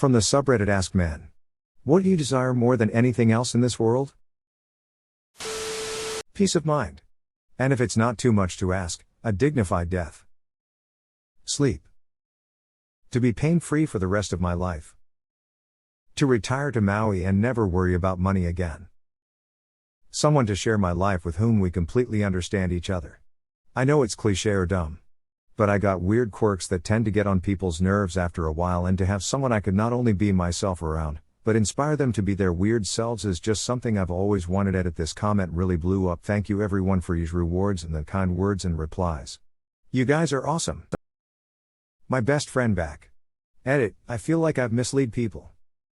From the subreddit AskMen. What do you desire more than anything else in this world? Peace of mind. And if it's not too much to ask, a dignified death. Sleep. To be pain-free for the rest of my life. To retire to Maui and never worry about money again. Someone to share my life with whom we completely understand each other. I know it's cliché or dumb. But I got weird quirks that tend to get on people's nerves after a while, and to have someone I could not only be myself around, but inspire them to be their weird selves is just something I've always wanted. Edit, this comment really blew up. Thank you everyone for your rewards and the kind words and replies. You guys are awesome. My best friend back. Edit, I feel like I've misled people.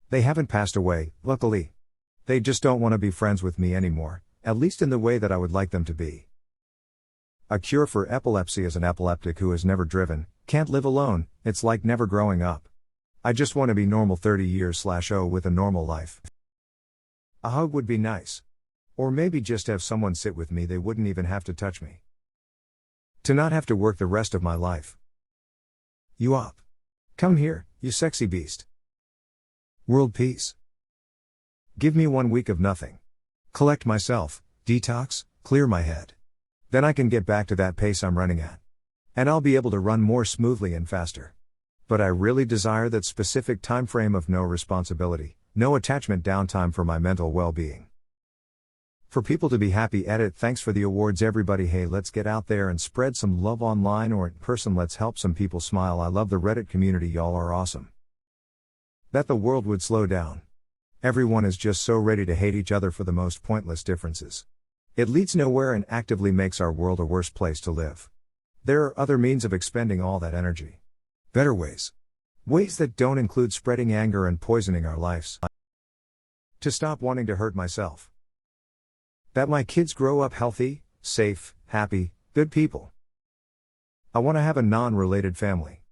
They haven't passed away, luckily. They just don't want to be friends with me anymore, at least in the way that I would like them to be. A cure for epilepsy is an epileptic who has never driven, can't live alone, it's like never growing up. I just want to be normal 30 years/0 with a normal life. A hug would be nice. Or maybe just have someone sit with me, they wouldn't even have to touch me. To not have to work the rest of my life. You up? Come here, you sexy beast. World peace. Give me 1 week of nothing. Collect myself, detox, clear my head. Then I can get back to that pace I'm running at. And I'll be able to run more smoothly and faster. But I really desire that specific time frame of no responsibility, no attachment, downtime for my mental well-being. For people to be happy. Edit, thanks for the awards everybody. Hey, let's get out there and spread some love online or in person. Let's help some people smile. I love the Reddit community, y'all are awesome. Bet the world would slow down. Everyone is just so ready to hate each other for the most pointless differences. It leads nowhere and actively makes our world a worse place to live. There are other means of expending all that energy. Better ways. Ways that don't include spreading anger and poisoning our lives. To stop wanting to hurt myself. That my kids grow up healthy, safe, happy, good people. I want to have a non-related family.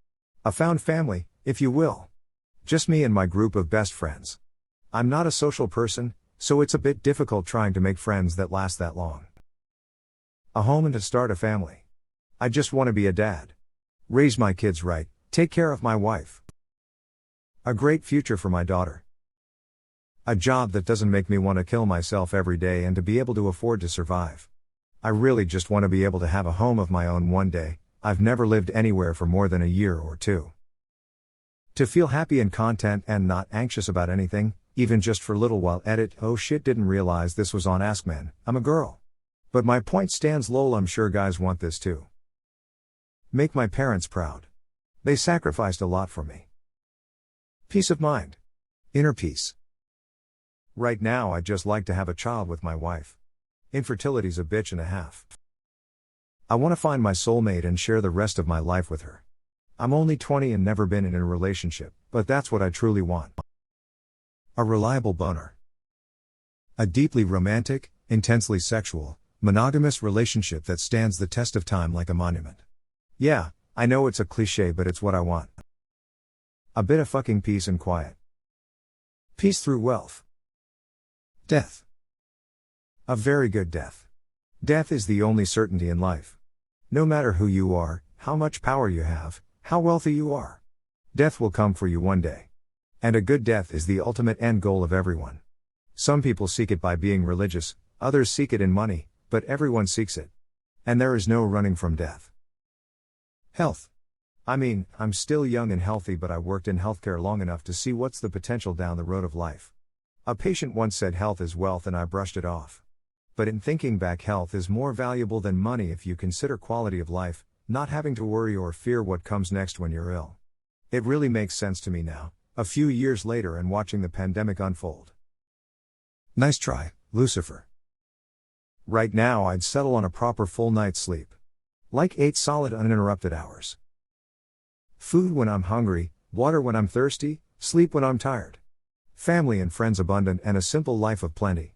A found family, if you will. Just me and my group of best friends. I'm not a social person, so it's a bit difficult trying to make friends that last that long. A home and to start a family. I just want to be a dad. Raise my kids right, take care of my wife. A great future for my daughter. A job that doesn't make me want to kill myself every day, and to be able to afford to survive. I really just want to be able to have a home of my own one day. I've never lived anywhere for more than a year or two. To feel happy and content and not anxious about anything, even just for a little while. Edit, oh shit, didn't realize this was on AskMen. I'm a girl. But my point stands. Lol, I'm sure guys want this too. Make my parents proud. They sacrificed a lot for me. Peace of mind. Inner peace. Right now I'd just like to have a child with my wife. Infertility's a bitch and a half. I want to find my soulmate and share the rest of my life with her. I'm only 20 and never been in a relationship, but that's what I truly want. A reliable boner. A deeply romantic, intensely sexual, monogamous relationship that stands the test of time like a monument. Yeah, I know it's a cliché, but it's what I want. A bit of fucking peace and quiet. Peace through wealth. Death. A very good death. Death is the only certainty in life. No matter who you are, how much power you have, how wealthy you are. Death will come for you one day. And a good death is the ultimate end goal of everyone. Some people seek it by being religious, others seek it in money, but everyone seeks it. And there is no running from death. Health. I mean, I'm still young and healthy, but I worked in healthcare long enough to see what's the potential down the road of life. A patient once said health is wealth, and I brushed it off. But in thinking back, health is more valuable than money if you consider quality of life, not having to worry or fear what comes next when you're ill. It really makes sense to me now, a few years later and watching the pandemic unfold. Nice try, Lucifer. Right now I'd settle on a proper full night's sleep. Like 8 solid uninterrupted hours. Food when I'm hungry, water when I'm thirsty, sleep when I'm tired. Family and friends abundant, and a simple life of plenty.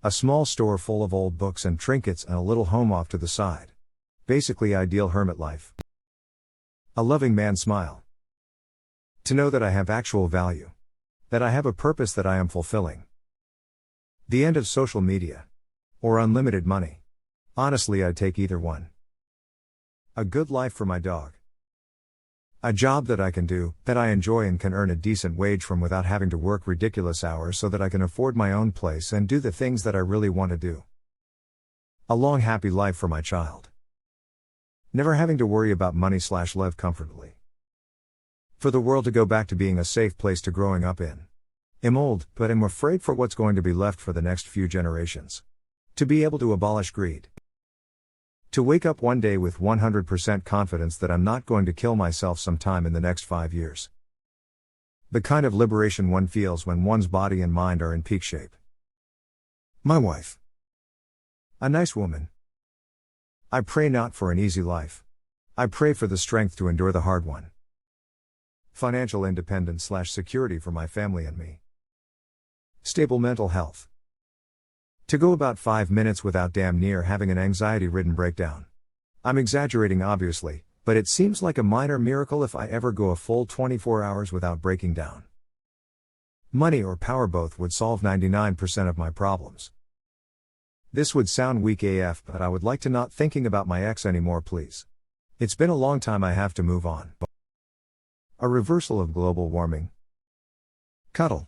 A small store full of old books and trinkets and a little home off to the side. Basically ideal hermit life. A loving man smile. To know that I have actual value. That I have a purpose that I am fulfilling. The end of social media. Or unlimited money. Honestly, I'd take either one. A good life for my dog. A job that I can do, that I enjoy and can earn a decent wage from without having to work ridiculous hours so that I can afford my own place and do the things that I really want to do. A long happy life for my child. Never having to worry about money/live comfortably. For the world to go back to being a safe place to growing up in. I'm old, but I'm afraid for what's going to be left for the next few generations. To be able to abolish greed. To wake up one day with 100% confidence that I'm not going to kill myself sometime in the next 5 years. The kind of liberation one feels when one's body and mind are in peak shape. My wife. A nice woman. I pray not for an easy life. I pray for the strength to endure the hard one. Financial independence/security for my family and me. Stable mental health. To go about 5 minutes without damn near having an anxiety-ridden breakdown. I'm exaggerating obviously, but it seems like a minor miracle if I ever go a full 24 hours without breaking down. Money or power, both would solve 99% of my problems. This would sound weak AF, but I would like to not thinking about my ex anymore, please. It's been a long time, I have to move on. A reversal of global warming. Cuddle.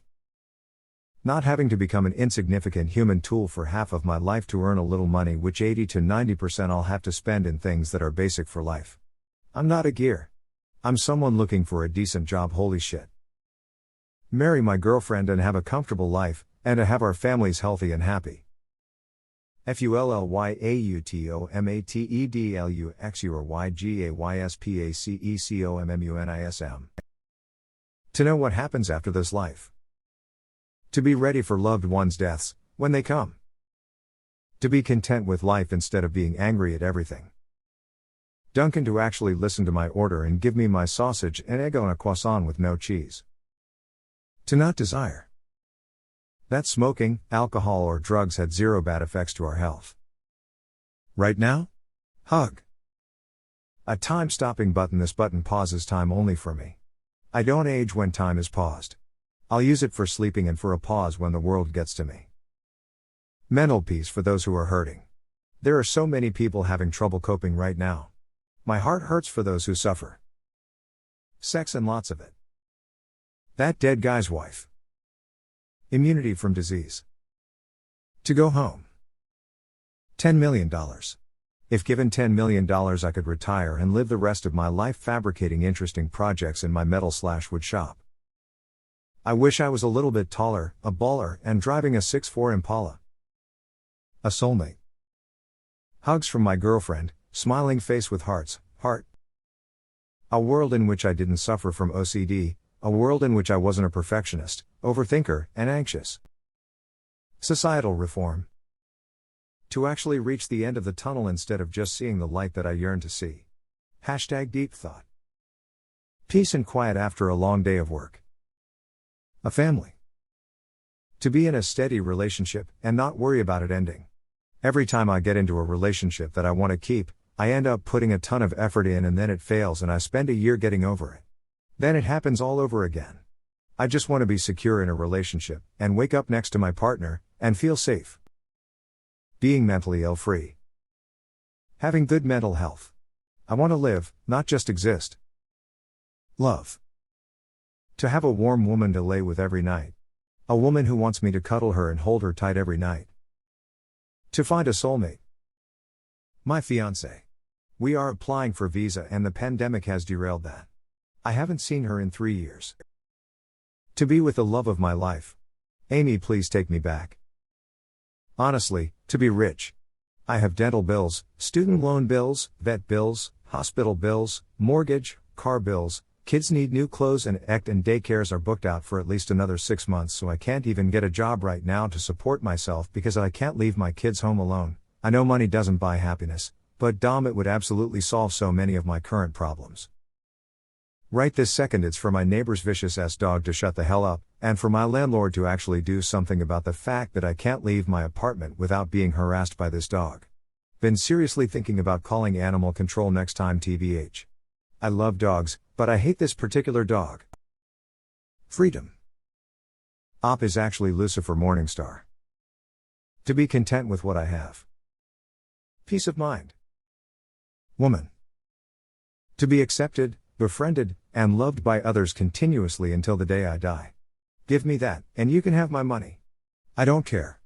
Not having to become an insignificant human tool for half of my life to earn a little money, which 80 to 90% I'll have to spend in things that are basic for life. I'm not a gear. I'm someone looking for a decent job, holy shit. Marry my girlfriend and have a comfortable life, and to have our families healthy and happy. FULLYAUTOMATEDLUXURYGAYSPACECOMMUNISM. To know what happens after this life. To be ready for loved ones' deaths, when they come. To be content with life instead of being angry at everything. Duncan to actually listen to my order and give me my sausage and egg on a croissant with no cheese. To not desire. That smoking, alcohol or drugs had zero bad effects to our health. Right now? Hug. A time-stopping button. This button pauses time only for me. I don't age when time is paused. I'll use it for sleeping and for a pause when the world gets to me. Mental peace for those who are hurting. There are so many people having trouble coping right now. My heart hurts for those who suffer. Sex and lots of it. That dead guy's wife. Immunity from disease. To go home. $10 million. If given $10 million, I could retire and live the rest of my life fabricating interesting projects in my metal/wood shop. I wish I was a little bit taller, a baller, and driving a 6'4" Impala. A soulmate. Hugs from my girlfriend, smiling face with hearts, heart. A world in which I didn't suffer from OCD, a world in which I wasn't a perfectionist, overthinker, and anxious. Societal reform. To actually reach the end of the tunnel instead of just seeing the light that I yearn to see. #deep thought. Peace and quiet after a long day of work. A family. To be in a steady relationship and not worry about it ending. Every time I get into a relationship that I want to keep, I end up putting a ton of effort in and then it fails and I spend a year getting over it. Then it happens all over again. I just want to be secure in a relationship and wake up next to my partner and feel safe. Being mentally ill-free. Having good mental health. I want to live, not just exist. Love. To have a warm woman to lay with every night. A woman who wants me to cuddle her and hold her tight every night. To find a soulmate. My fiancée. We are applying for visa and the pandemic has derailed that. I haven't seen her in 3 years. To be with the love of my life. Amy, please take me back. Honestly, to be rich. I have dental bills, student loan bills, vet bills, hospital bills, mortgage, car bills. Kids need new clothes and daycares are booked out for at least another 6 months, so I can't even get a job right now to support myself because I can't leave my kids home alone. I know money doesn't buy happiness, but damn, it would absolutely solve so many of my current problems. Right this second it's for my neighbor's vicious ass dog to shut the hell up, and for my landlord to actually do something about the fact that I can't leave my apartment without being harassed by this dog. Been seriously thinking about calling animal control next time, TBH. I love dogs, but I hate this particular dog. Freedom. Op is actually Lucifer Morningstar. To be content with what I have. Peace of mind. Woman. To be accepted, befriended, Am loved by others continuously until the day I die. Give me that, and you can have my money. I don't care.